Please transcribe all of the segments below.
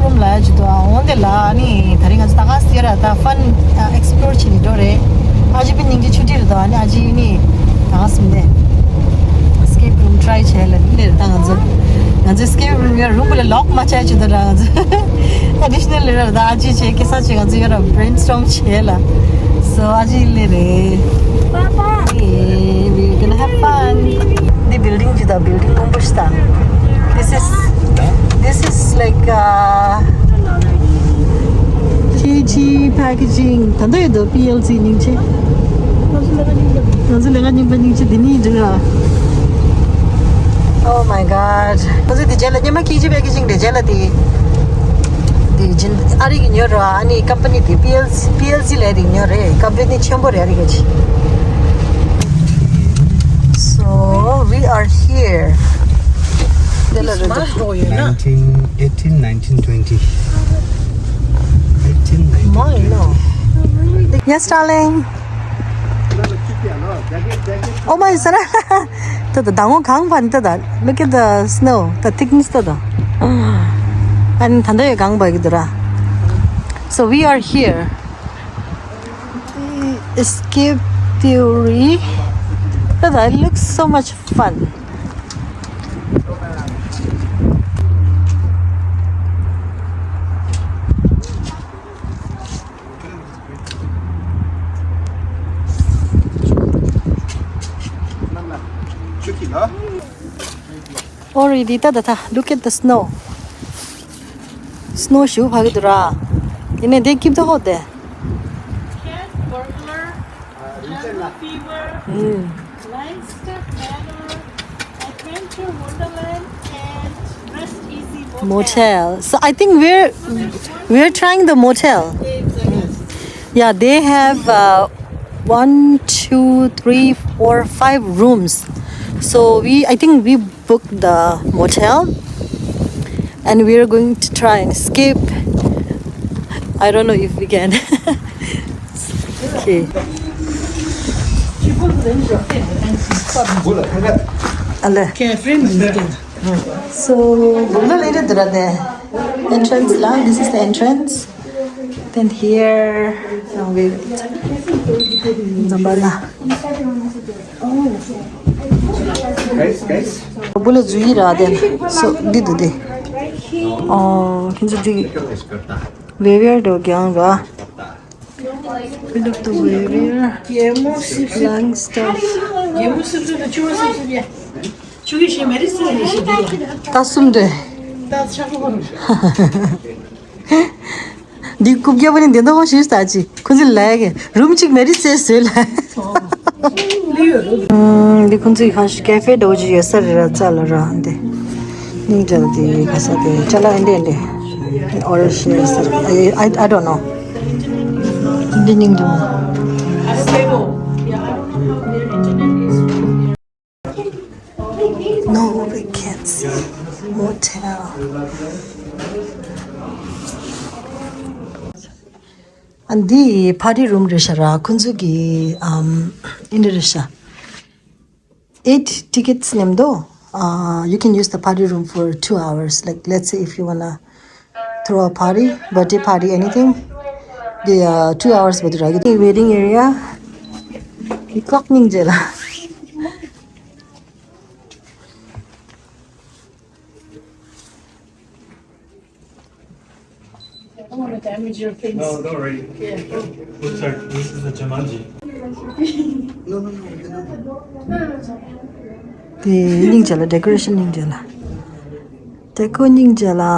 room la judo on de la ni thari ga ta gas tira ta fun explore chini dore aji bin ning ji chuti do ani aji ni ta sumde escape room try chela ni ta ga escape room ya room le lock ma cha judo ra additional le da aji che ke sa che ga ji ra brainstorm chela so aji le re papa we're gonna have fun the building juda building kombusta this is like TG packaging tandoy do PLC ningche nazulenga ningba ningche dini jura oh my god kaze di jela nyama kiji packaging de jela di jin ari ginyo ani company di PLC le ri ginyo re company chembo re ari gaji so we are here 1918, 1920. 18, 1920. My no. Yes, darling. Oh my son. The dango gang pan tada. Look at the snow, the thickness tada. And thandaye gang ba gidura. So we are here. Escape theory. Tada, it looks so much fun. Already tada look at the snow snowshoe bhagidura ine they keep the hot there Cat, burglar, jungle fever, livestock manor, adventure wonderland, and rest easy motel so I think we're trying the motel yeah they have 1 2 3 4 5 rooms so I think we booked the motel and we're going to try and escape I don't know if we can okay so entrance lang this is the entrance then here now wait Zambala Guys. Bula zuira then so didu de kinzo di where do gyang ba build up the where lang stuff tasumde di kubgya bani denda ho shish tachi kunzi lage room chik meri se sela di kunzi khash cafe doji yesar ra chala ra ande ni jaldi khasa de chala ande or share sir I don't know dining do no we can't see motel and the party room reshara kunzugi indirisha 8 tickets nemdo you can use the party room for 2 hours like let's say if you wanna throw a party birthday party anything the 2 hours with the waiting area clock ninjela I don't want to damage your things. No, don't worry. Yeah. This is a Jumanji. No. the ninjala decoration ninjala deco ninjala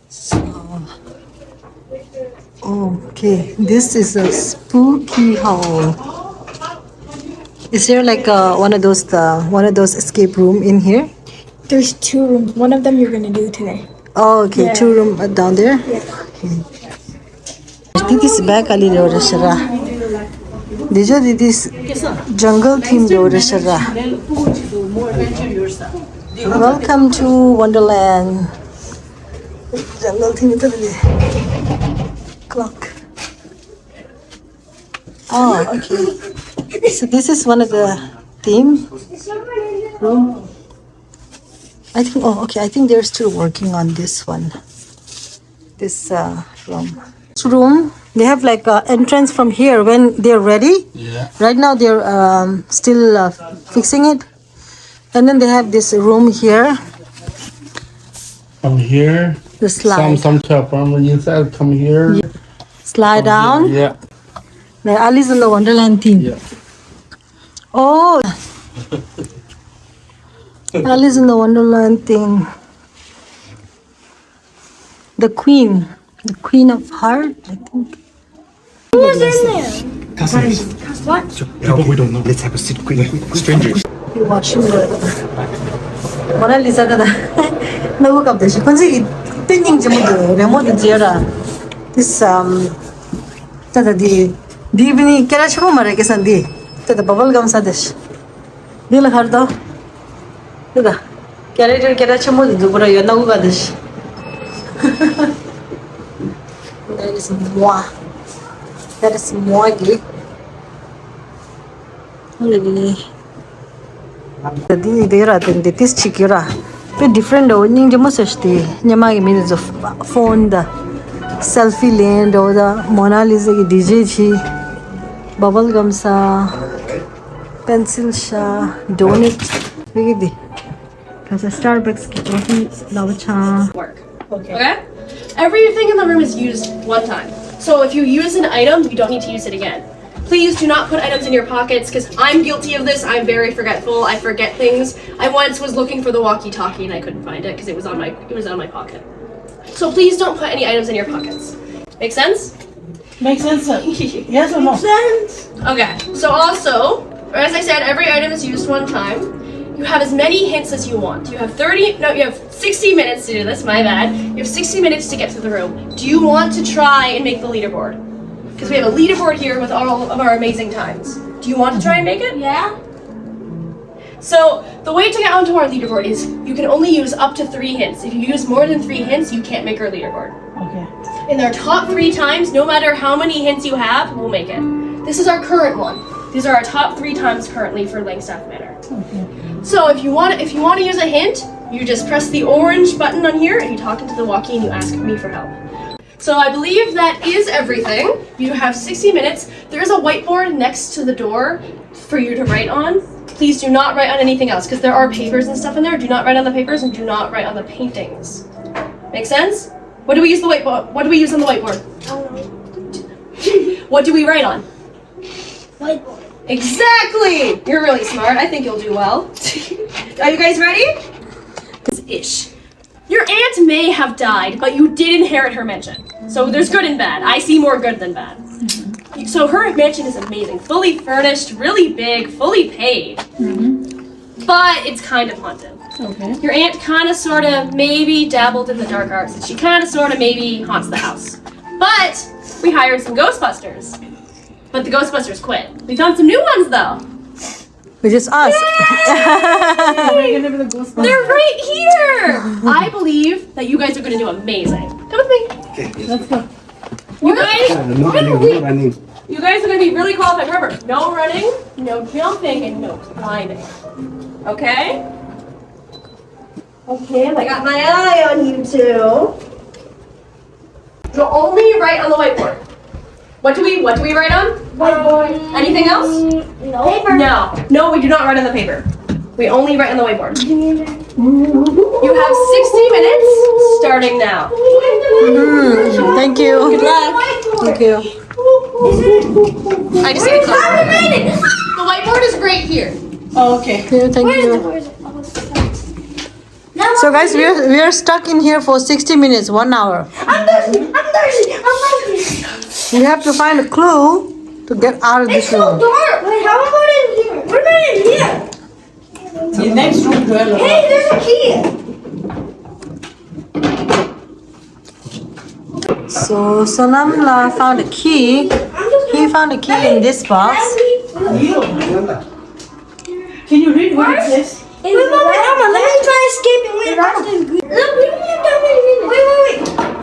so okay this is a spooky hall is there like one of those escape room in here There's 2 rooms. One of them you're gonna do today. oh okay Yeah. 2 room down there Yeah. okay. I think this back ali reshara this jungle theme reshara welcome to Wonderland jungle theme clock oh okay so this is one of the theme room I think, oh, okay, I think they're still working on this one. This room. This room, they have like an entrance from here when they're ready. Yeah. Right now they're still fixing it. And then they have this room here. From here. The slide. Some top from inside. Come here. Yeah. Slide down. Yeah. The Alice in the Wonderland theme. Yeah. Oh. Alice in the Wonderland thing. The Queen of Heart, I think. Who was in there? Customers. What? People we don't know. Let's have a sit quick. Strangers. You're watching the Mona Lisa da. No look up this. Konsi pinning jamu remote jera. This tada di bini kera chamu mare kesan di. Tada bubble gum sadesh. Di la khardo. Tada kera chamu di dubura yo nagu gadesh. That is moi. That is moi gi. Di dera tende tis chikira. Pe different o ning jamo sashti. Nyama gi minutes of phone da selfie land o da Mona Lisa ki DJ chi bubble gum sa pencil sha donut begidi. Kasa Starbucks ki coffee lavacha. Work. Okay? Everything in the room is used one time. So if you use an item, you don't need to use it again. Please do not put items in your pockets because I'm guilty of this. I'm very forgetful. I forget things. I once was looking for the walkie-talkie and I couldn't find it because it was on my pocket. So please don't put any items in your pockets. Make sense? Makes sense, sir. Yes or no? Okay. So also, as I said, every item is used one time. You have as many hints as you want. You have 60 minutes to do this, my bad. You have 60 minutes to get to the room. Do you want to try and make the leaderboard? Because we have a leaderboard here with all of our amazing times. Do you want to try and make it? Yeah. So, the way to get onto our leaderboard is you can only use up to 3 hints. If you use more than 3 hints, you can't make our leaderboard. Okay. In our top 3 times, no matter how many hints you have, we'll make it. This is our current one. These are our top 3 times currently for Langstaff Manor. Okay. So if you want to use a hint, you just press the orange button on here and you talk into the walkie and you ask me for help. So I believe that is everything. You have 60 minutes. There is a whiteboard next to the door for you to write on. Please do not write on anything else because there are papers and stuff in there. Do not write on the papers and do not write on the paintings. Make sense? What do we use on the whiteboard? What do we write on? Whiteboard. Exactly! You're really smart. I think you'll do well. Are you guys ready? Ish. Your aunt may have died, but you did inherit her mansion. So there's good and bad. I see more good than bad. Mm-hmm. So her mansion is amazing. Fully furnished, really big, fully paid. Mm-hmm. But it's kind of haunted. Okay. Your aunt kind of, sort of, maybe dabbled in the dark arts. And she kind of, sort of, maybe haunts the house. But we hired some Ghostbusters. But the Ghostbusters quit. We found some new ones though. Which is us. They're right here! I believe that you guys are going to do amazing. Come with me. Okay. Let's go. You guys, No running. you guys are going to be really qualified. Remember, no running, no jumping, and no climbing. Okay? Okay, I got my eye on you two. You'll only write on the whiteboard. What do we write on? Whiteboard. Anything else? No. Paper. No, we do not write on the paper. We only write on the whiteboard. You have 60 minutes starting now. Thank you. Good luck. Thank you. I just need to close. The whiteboard is right here. Oh, okay. Yeah, thank you. So guys, we are stuck in here for 60 minutes, 1 hour. I'm thirsty. We have to find a clue to get out of this room. Dark. Wait, how about in here? What about in here? The next room, Joel. Hey, there's a key. So Sonam found a key. He found a key in this box. Can you read what it says? Wait, Mama, let me try escaping. Wait, look, we don't have that many minutes. Wait.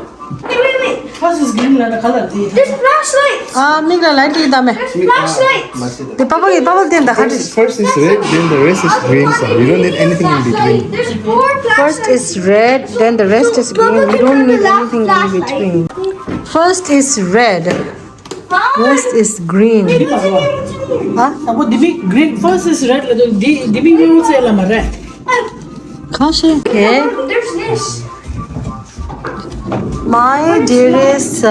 First is green color. There's flashlights. Nigga light dame. There's flashlights. The papa din the First is red, then the rest is green. So we don't need anything in between. There's 4 First flashlights. is red, then the rest is green. Papa We can don't turn the need last anything in flashlight. between. First is red, Huh? rest is green. Huh? Abo dimming green first is red. Dimming green will say lama red. Kashi. Okay. There's this. My dearest,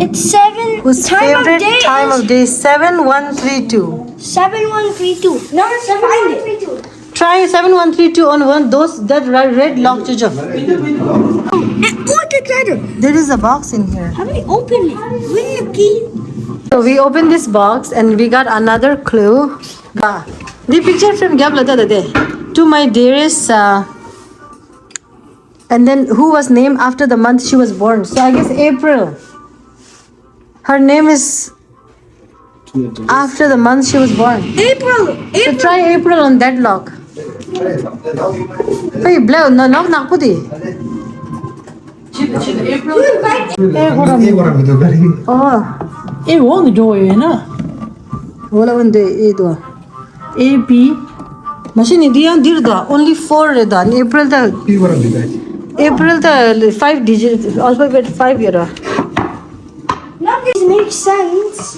It's 7. whose time favorite of day time is of day? 7132. 7132. No, 7132. Try 7132 on one those that red lock, Jojo. Look at that. There is a box in here. How do we open it? With the key. So we opened this box and we got another clue. The picture frame gab lada de to my dearest, and then who was named after the month she was born. So I guess April. Her name is after the month she was born. April. So try April on that lock. Hey, blow no lock na pudi. April. Oh, Eh, one door, na. wala unde ito. A B. Machine diyan dirda only 4 da. April the April the 5 digit alphabet 5 yara. None of these make sense.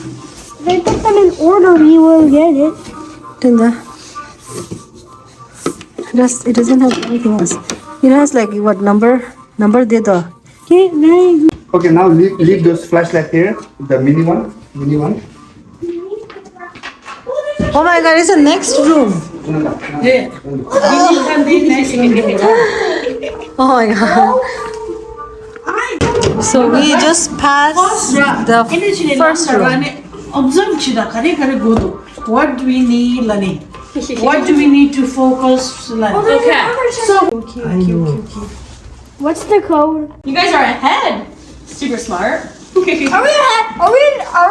If I put them in order, we will get it. Tinda. It doesn't have anything else. It has like what number dito. Okay, very good. Okay, now leave those flashlight here. The mini one. Oh my god, it's the next room. Yeah. Oh my god. So we just passed the first room. Observe chida kare go do. What do we need, Lani? What do we need to focus, Lani? Okay. So What's the code? you guys are ahead. Super smart. Are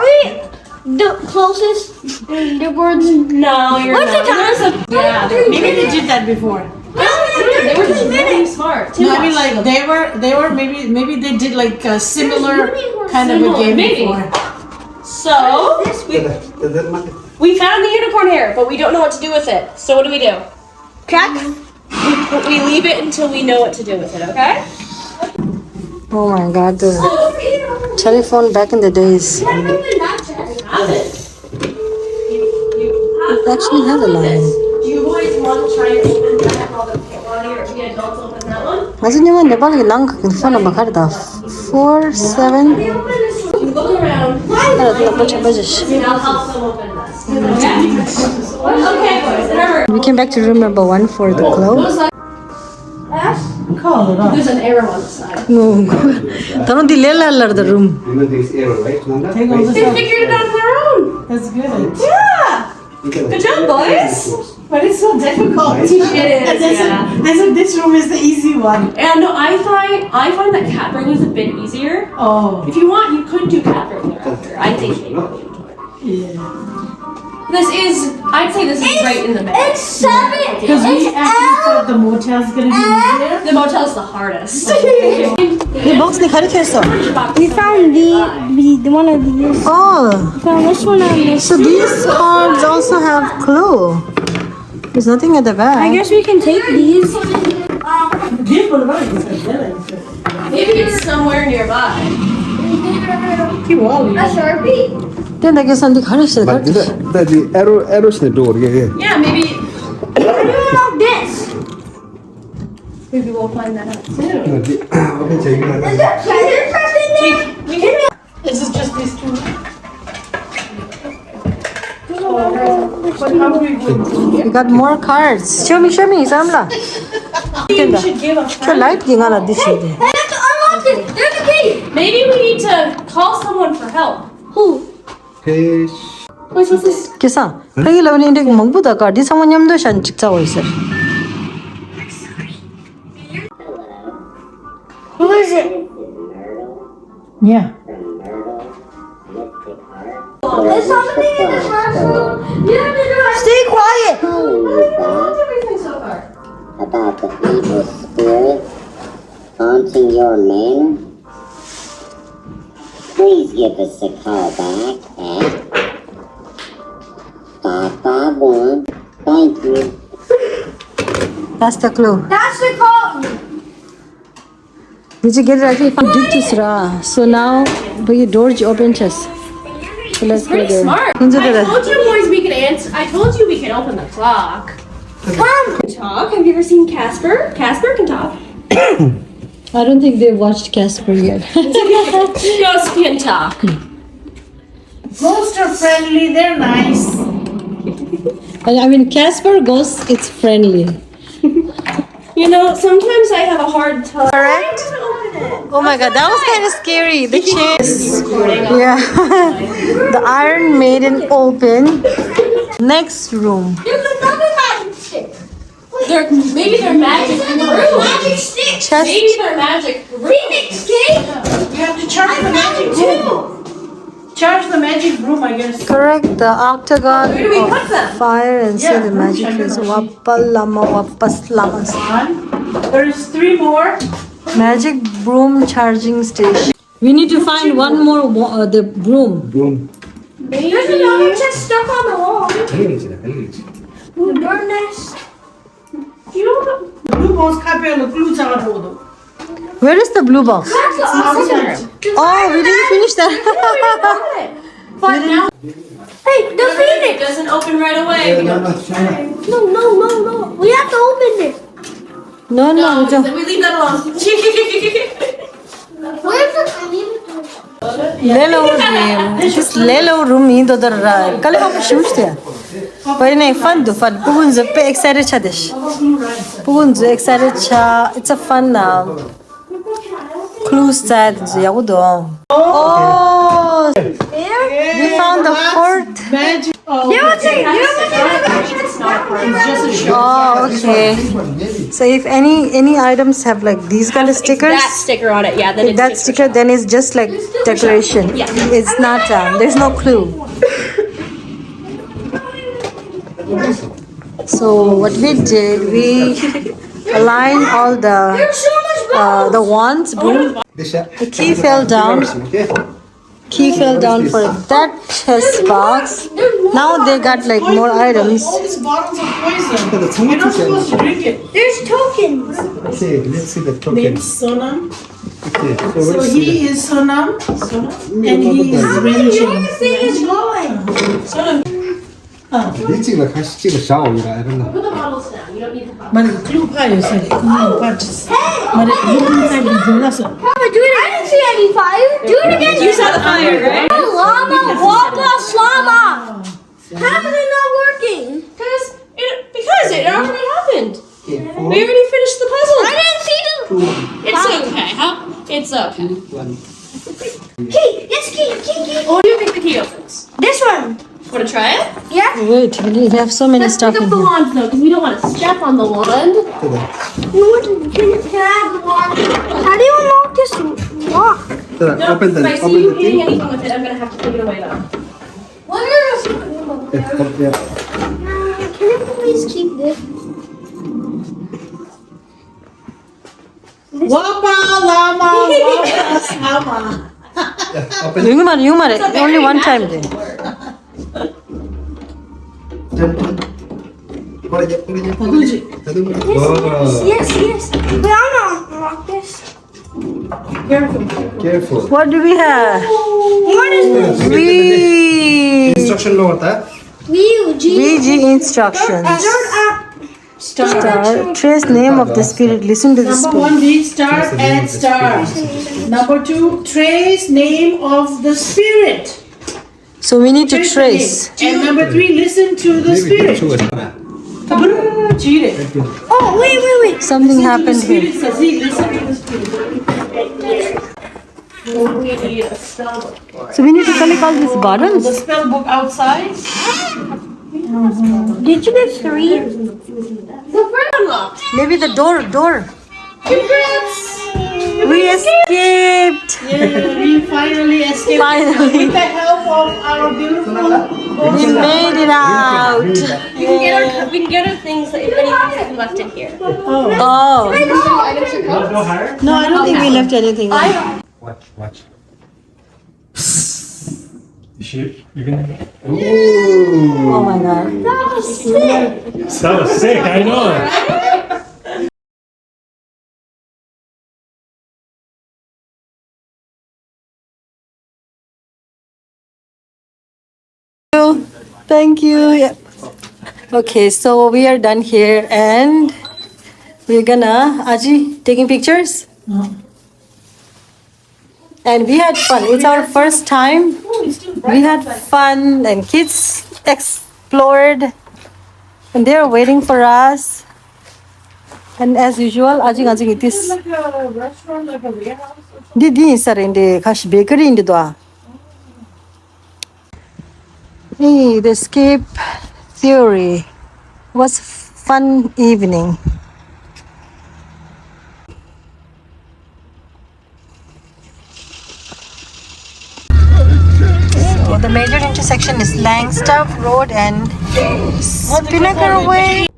we the closest in the words? No, you're What's the not. time? Yeah, Maybe they did that before. they were just really smart. No, I mean like they were maybe they did like a similar kind of a Similar, game maybe. before. So we found the unicorn hair, but we don't know what to do with it. So what do? Track? We leave it until we know what to do with it. Okay? Oh my god, the telephone back in the days. Have it. It actually has a line. Do you boys want to try and open that while the adults open that one? Imagine you Nepal ke lang ka phone number karda 47. You look around. I'll help them open this. I'll help them open this. Okay, boys. Remember, We came back to room number 1 for the clothes. Call it off. there's an arrow on the side. No. Tano di lela the room. This arrow, right, Nanda? Take all this They off. figured it out on their own. That's good. Yeah. Good job, boys. But it's so difficult. It is, This room is the easy one. And no, I find that cat burglar is a bit easier. Oh, If you want, you could do cat burglar after. I think they would enjoy it. yeah. I'd say this is right in the middle. It's 7. Because we It's actually L. thought the motel's gonna be easier. The motel's the hardest. The box ni khari khaisa. We found the one of these. Oh. We found this one and this. So these cards also have clue. There's nothing at the back. I guess we can take these. Maybe it's somewhere nearby. Keep all. A Sharpie? Then I guess something khari khaisa. But the arrows in the door, yeah. Yeah, maybe How do you know this? maybe we'll find that out soon. Okay, check it out. Is there treasure chest in there? Is it just these two? We got more cards. Show me, Samla. We should give a So light gingala this way. I have to unlock it. There's a key. Maybe we need to call someone for help. Who? Fish. What's this? Kisa. Kaya lawan hindi ko magbuda ka. Di sa mo nyamdo siya chiksa ko sir. Who is it? Yeah. There's something in the classroom. You have to do it. Stay quiet. Everything so far. About the evil spirit haunting your manor? Please give us a call back at 551. Thank you. That's the clue. That's the code. Did you get it? I think you did this, Ra. So now, but your door's open, chest. So let's go Pretty there. smart. Kunja I dada. told you boys we could answer. I told you we can open the clock. Come. Talk. Have you ever seen Casper? Casper can talk. I don't think they've watched Casper yet. Ghost can talk. Ghosts are friendly, they're nice. I mean, Casper Ghost, it's friendly. You know, sometimes I have a hard time. Correct? Oh my god, that was kind of scary. The chase. Yeah. The Iron Maiden open. Next room. There's another magic stick. Maybe they're magic room. Magic stick. Chest. Maybe they're magic room. Phoenix cake. You have to charge the magic broom. Charge the magic broom, I guess. Correct. The octagon Where do we put them? of fire and Yeah, say the magic is Wapalama Wapas Lamas. There's 3 more. Magic broom charging station. We need to find one more the broom. Boom. There's another chest stuck on the wall. 달리기지, 달리기지. Ooh, bird nest. Blue bones 카페로 glue 잡아주고도. Where is the blue box? That's the awesome. Oh, we didn't finish that. But now Hey, the it phoenix. doesn't open right away. We don't. No. We have to open this. No, No, no. we leave that alone. Where's the phoenix? Lelo room. Just lelo room indo dara. Kali ko shimshte. But nay fun do fun. Pugunzo pe excited cha dish. Pugunzo excited cha. It's a fun clue set yagudo. Oh, we found the fourth. Magic. Oh, It's not a part of it. Oh, okay. So if any items have like these kind of stickers, That sticker on it, yeah. Then if it's that sticker, then it's just like decoration. Yeah. It's not. There's no clue. So what we did, we aligned all There's so much the wands. Boom. The key fell down. Key fell down for that chest box. Now they got like more items. all these bottles of poison. You're not supposed to drink it. There's tokens. Let's see the Named token. Sonam. Okay, So he is Sonam. And he is Renjin. Everything is glowing. Sonam. 你这个还是这个啥玩意儿？I don't know. Put the bottles down. You don't need the bottles. Man, clue pa yun sir. Clue pa just. Man, yung inside the journal sir. Papa, do it. I didn't see any fire. Do it again. You saw the fire, right? Llama, wappa, slama. How is it not working? Because it already happened. We already finished the puzzle. I didn't see the It's okay, huh? It's okay. key. It's key. What do you think the key opens? This one. Want to try it? Yeah. Wait, we have so many Let's stuff pick in up the here. wand though, because we don't want to step on the wand. Can I have the wand? How do you unlock this lock? Open the If I see you hitting thing. anything with it, I'm gonna have to take it away though. Yeah. Can you please keep this? Wapa lama, wapa sama. Open. You made it. Only one time then. Paguji. Wow. Yes. Wait, I'm gonna unlock this. Careful. What do we have? What is this? We Instruction lo hota. VG instructions. Star. Trace name of the spirit. Listen to the Number spirit. 1, read star, add star. Number 2, trace name of the spirit. So we need to the name. trace. And number 3, listen to the spirit. Cheat it. Oh, wait. Something happened Spirit here. says, see, listen to the spirit. We need a spell book. So we need to collect all these The buttons. spell book outside. Did you get 3? The front unlocked. Maybe the door. Congrats! We escaped. Yeah, we finally escaped. Finally. With the help of our beautiful We made it out. We can get our things if anything's left in here. Oh. Items are codes. No, I don't think we left anything. Watch. Oh my god. That was sick, I know. Thank you. Yeah. Okay, so we are done here and we're gonna Aji taking pictures. And we had fun. It's our first time. We had fun and kids explored and they are waiting for us. And as usual, Aji it is. Like a restaurant, like a warehouse. Didi sir in the Kash bakery in the doa. Hey, the escape theory was fun evening. So the major intersection is Langstaff Road and Spinnaker Way.